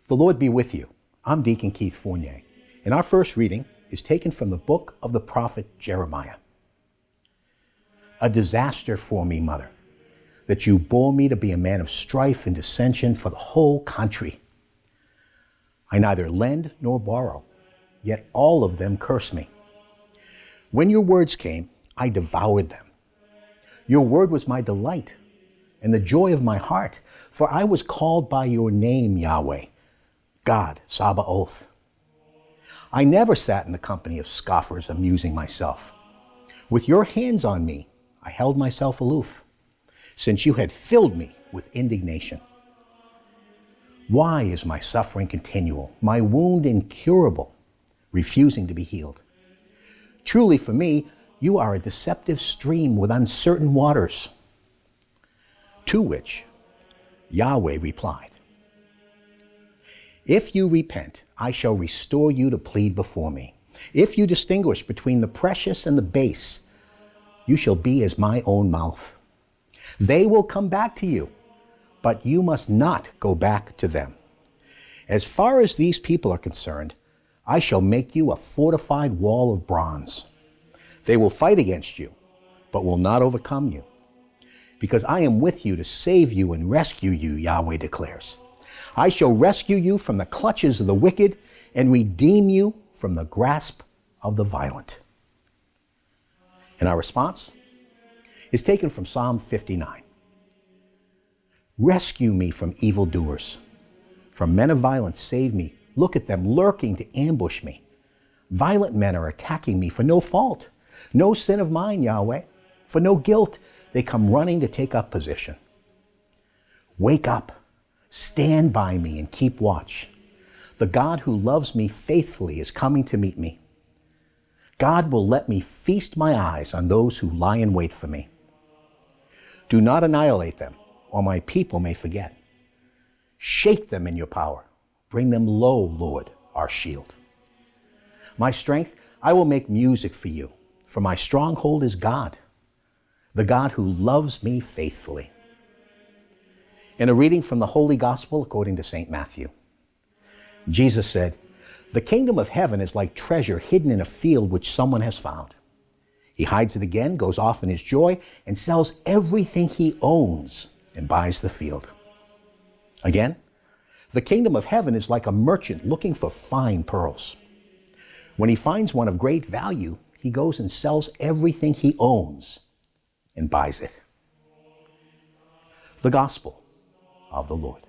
The Lord be with you. I'm Deacon Keith Fournier, and our first reading is taken from the book of the prophet Jeremiah. A disaster for me, mother, that you bore me to be a man of strife and dissension for the whole country. I neither lend nor borrow, yet all of them curse me. When your words came, I devoured them. Your word was my delight and the joy of my heart, for I was called by your name, Yahweh, God, Sabaoth. I never sat in the company of scoffers, amusing myself. With your hands on me, I held myself aloof, since you had filled me with indignation. Why is my suffering continual, my wound incurable, refusing to be healed? Truly for me, you are a deceptive stream with uncertain waters. To which Yahweh replied, if you repent, I shall restore you to plead before me. If you distinguish between the precious and the base, you shall be as my own mouth. They will come back to you, but you must not go back to them. As far as these people are concerned, I shall make you a fortified wall of bronze. They will fight against you, but will not overcome you, because I am with you to save you and rescue you, Yahweh declares. I shall rescue you from the clutches of the wicked and redeem you from the grasp of the violent. And our response is taken from Psalm 59. Rescue me from evildoers. From men of violence, save me. Look at them lurking to ambush me. Violent men are attacking me for no fault. No sin of mine, Yahweh. For no guilt, they come running to take up position. Wake up. Stand by me and keep watch. The God who loves me faithfully is coming to meet me. God will let me feast my eyes on those who lie in wait for me. Do not annihilate them, or my people may forget. Shake them in your power. Bring them low, Lord, our shield. My strength, I will make music for you, for my stronghold is God, the God who loves me faithfully. In a reading from the Holy Gospel according to St. Matthew, Jesus said, the kingdom of heaven is like treasure hidden in a field which someone has found. He hides it again, goes off in his joy, and sells everything he owns and buys the field. Again, the kingdom of heaven is like a merchant looking for fine pearls. When he finds one of great value, he goes and sells everything he owns and buys it. The Gospel of the Lord.